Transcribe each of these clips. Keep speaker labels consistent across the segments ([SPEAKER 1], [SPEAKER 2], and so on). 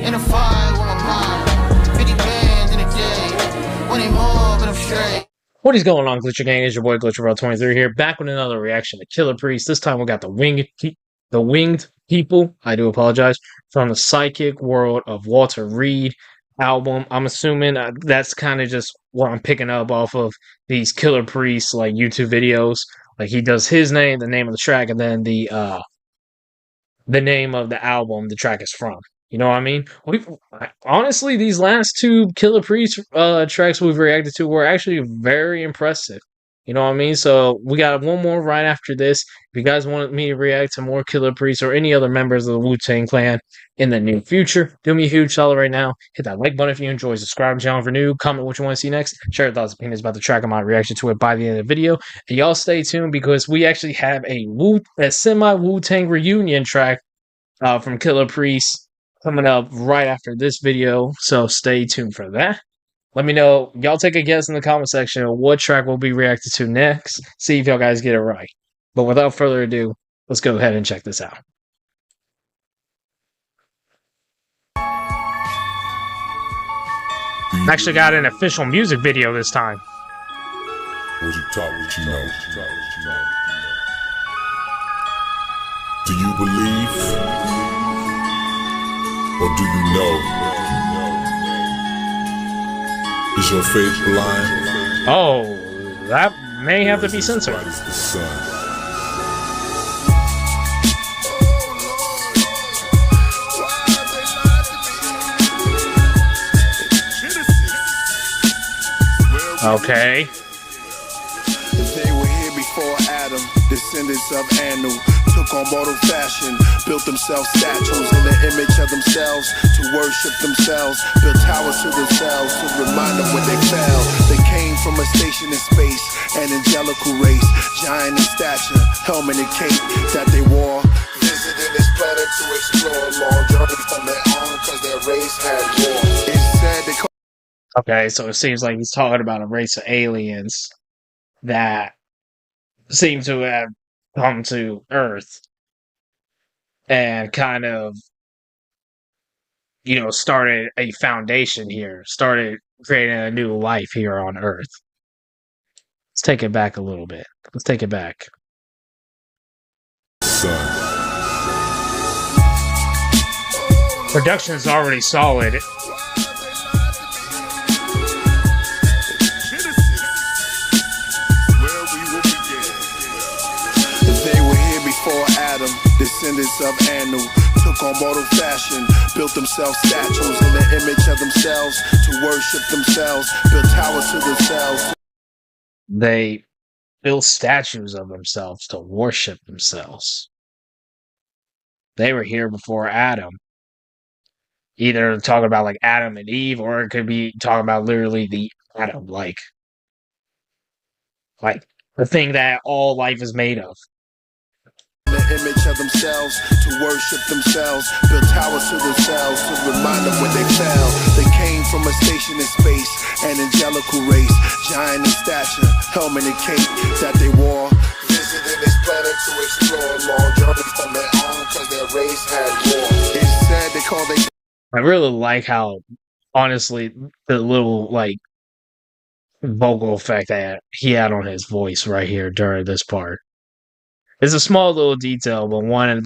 [SPEAKER 1] In a fire with my mom. 50 bands in a day. One ain't more, but I'm straight.
[SPEAKER 2] What is going on, Glitcher Gang? It's your boy Glitcher23 here, back with another reaction to Killah Priest. This time we got the Winged People. I do apologize, from the Psychic World of Walter Reed album. I'm assuming that's kind of just what I'm picking up off of these Killah Priest like YouTube videos. Like he does his name, the name of the track, and then the name of the album the track is from. You know what I mean? Honestly, these last two Killah Priest tracks we've reacted to were actually very impressive. You know what I mean? So we got one more right after this. If you guys want me to react to more Killah Priest or any other members of the Wu-Tang Clan in the near future, do me a huge solid right now. Hit that like button if you enjoy. Subscribe to the channel for new. Comment what you want to see next. Share your thoughts and opinions about the track and my reaction to it by the end of the video. And y'all stay tuned because we actually have a semi Wu-Tang reunion track from Killah Priest coming up right after this video, so stay tuned for that. Let me know, y'all take a guess in the comment section of what track we'll be reacting to next. See if y'all guys get it right. But without further ado, let's go ahead and check this out. Actually got an official music video this time.
[SPEAKER 3] Would you talk what you know? Do you believe? Or do you know? Is your faith blind?
[SPEAKER 2] Oh, that may have to be censored.
[SPEAKER 3] Bright as the sun.
[SPEAKER 2] Okay.
[SPEAKER 4] They were here before Adam, descendants of Anu. Took on mortal fashion, built themselves statues in the image of themselves, to worship themselves, built towers to themselves, to remind them when they fell. They came from a station in space, an angelical race, giant in stature, helmet and cape that they wore. Visited this planet to explore, long journey from their own, cause their race had war. It said they
[SPEAKER 2] Okay, so it seems like he's talking about a race of aliens that seem to have come to Earth and kind of, started a foundation here, started creating a new life here on Earth. Let's take it back a little bit. Let's take it back.
[SPEAKER 3] Sun.
[SPEAKER 2] Production is already solid.
[SPEAKER 4] Descendants of Anu took on mortal fashion, built themselves statues in the image of themselves, to worship themselves, built towers to themselves.
[SPEAKER 2] They built statues of themselves to worship themselves. They were here before Adam. Either talking about like Adam and Eve, or it could be talking about literally the atom, like the thing that all life is made of.
[SPEAKER 4] The image of themselves, to worship themselves, build towers to themselves, to remind them when they fell. They came from a station in space, an angelical race, giant in stature, helmet and cape that they wore. Visited this planet to explore, long journey from their own, cause their race had war. It said they called they.
[SPEAKER 2] I really like how, honestly, the little vocal effect that he had on his voice right here during this part. It's a small little detail, but one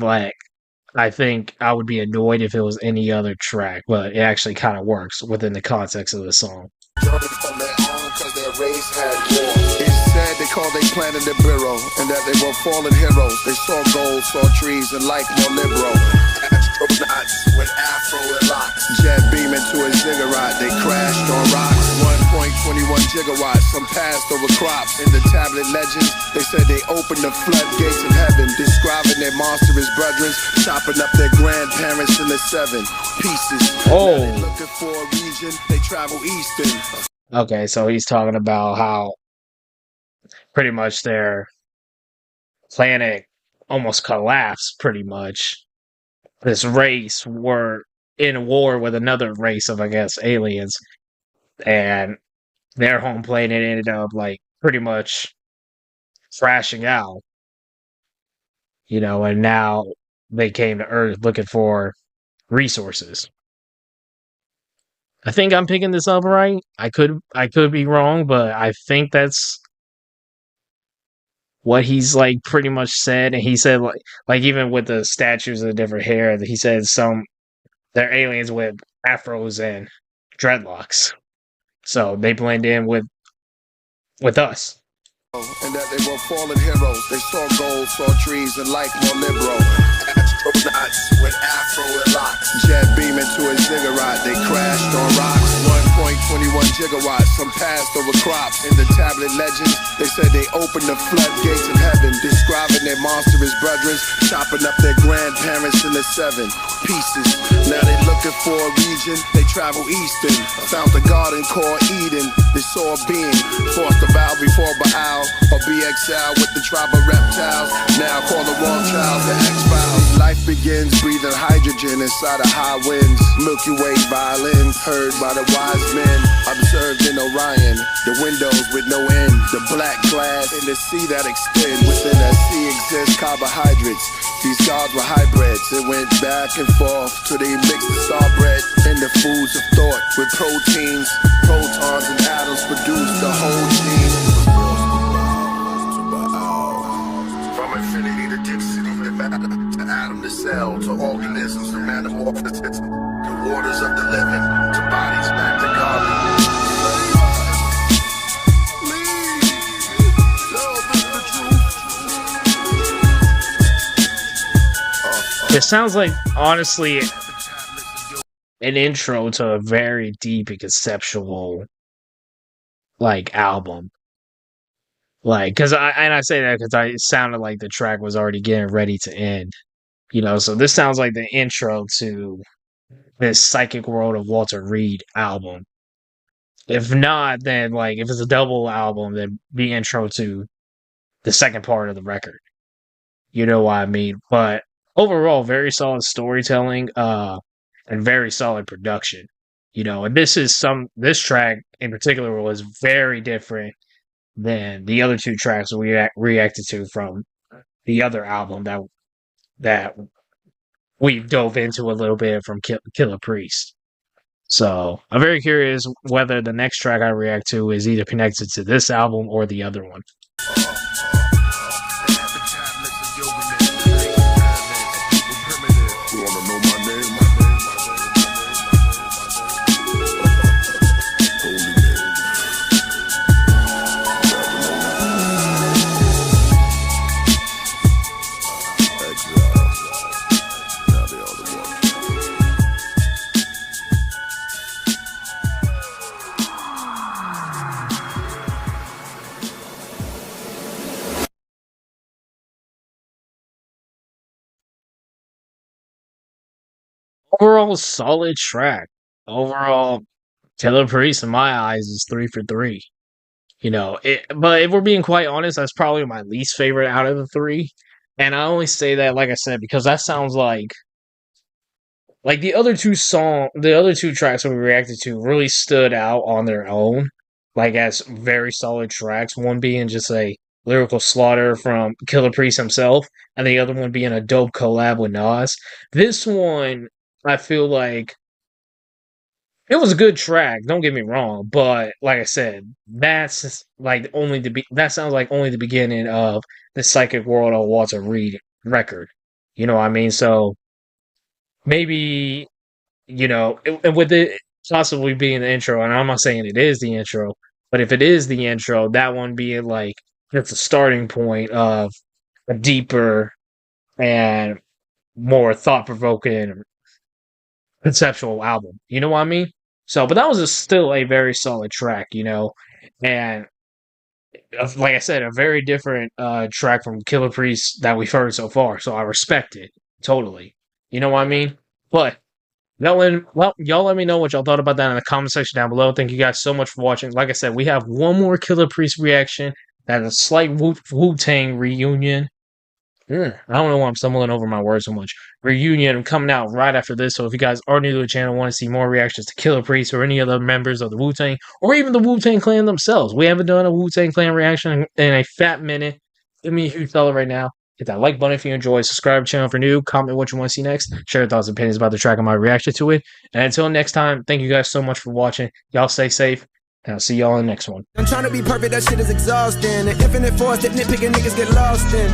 [SPEAKER 2] I think I would be annoyed if it was any other track, but it actually kind of works within the context of the song.
[SPEAKER 4] Journey from their own, cause their race had war. It said they called their planet the Bureau, and that they were fallen heroes. They saw gold, saw trees, and life more liberal. Astronauts with afro and locks, jet beaming to a ziggurat. They crashed on rocks. 1.21 gigawatts, some passed over crops. In the tablet legends, they said they opened the floodgates of heaven, describing their monstrous brethren, chopping up their grandparents in the 7 pieces.
[SPEAKER 2] Oh,
[SPEAKER 4] looking for a region, they travel eastern.
[SPEAKER 2] Okay, so he's talking about how pretty much their planet almost collapsed, pretty much. This race were in war with another race of, I guess, aliens, and their home planet ended up pretty much crashing out, and now they came to Earth looking for resources. I think I'm picking this up right. I could be wrong, but I think that's what he's like pretty much said. And he said like even with the statues of the different hair, he said some they're aliens with afros and dreadlocks, so they blend in with us.
[SPEAKER 4] And that they were fallen heroes. They saw gold, saw trees, and life more liberal. Astronauts with afro and locks. Jet beaming to a ziggurat. They crashed on rocks. 1.21 gigawatts. Some passed over crops. In the tablet legends, they said they opened the floodgates of heaven, describing their monstrous brethren, chopping up their grandparents in the 7 pieces. Now they looking for a region. They travel eastern. Found the garden called Eden. They saw a being. Forced the vow before Baal. Or BXL with the tribe of reptiles. Now call the Rothschilds the X-Files. Life begins breathing hydrogen inside of high winds. Milky Way violins heard by the wise men. Observed in Orion. The windows with no end. The black glass in the sea that extend. Within that sea exist carbohydrates. These gods were hybrids. It went back and forth till they mixed the star bread in the foods of thought. With proteins, protons, and atoms produced the whole gene. From infinity to density to matter, to atom to cell, to organisms to metamorphosis, to waters of the living, to bodies back to God.
[SPEAKER 2] It sounds like, honestly, an intro to a very deep and conceptual, like, album. Like, I say that because it sounded like the track was already getting ready to end. So this sounds like the intro to this Psychic World of Walter Reed album. If not, then, like, if it's a double album, then the intro to the second part of the record. You know what I mean? But overall, very solid storytelling, and very solid production. And this track in particular was very different than the other two tracks that we reacted to from the other album that we dove into a little bit from Killah Priest. So I'm very curious whether the next track I react to is either connected to this album or the other one. Overall, solid track. Overall, Killah Priest in my eyes is 3 for 3. But if we're being quite honest, that's probably my least favorite out of the three. And I only say that, like I said, because that sounds like the other two tracks that we reacted to really stood out on their own, like as very solid tracks. One being just a lyrical slaughter from Killah Priest himself, and the other one being a dope collab with Nas. This one, I feel like it was a good track. Don't get me wrong, but like I said, that sounds like only the beginning of the Psychic World of Walter Reed record. You know what I mean? So maybe and with it possibly being the intro, and I'm not saying it is the intro, but if it is the intro, that one being like it's a starting point of a deeper and more thought provoking conceptual album. You know what I mean? So, but that was still a very solid track, and like I said, a very different track from Killah Priest that we've heard so far. So I respect it totally. You know what I mean? But y'all let me know what y'all thought about that in the comment section down below. Thank you guys so much for watching. Like I said, we have one more Killah Priest reaction. That's a slight Wu-Tang reunion. I don't know why I'm stumbling over my words so much. Reunion coming out right after this. So if you guys are new to the channel, want to see more reactions to Killah Priest or any other members of the Wu-Tang, or even the Wu-Tang Clan themselves. We haven't done a Wu-Tang Clan reaction in a fat minute. Give me a huge dollar right now. Hit that like button if you enjoy. Subscribe to the channel if you're new. Comment what you want to see next. Share your thoughts and opinions about the track and my reaction to it. And until next time, thank you guys so much for watching. Y'all stay safe. And I'll see y'all in the next one.
[SPEAKER 5] I'm trying to be perfect, that shit is exhausting. An infinite force that nitpicking niggas get lost in.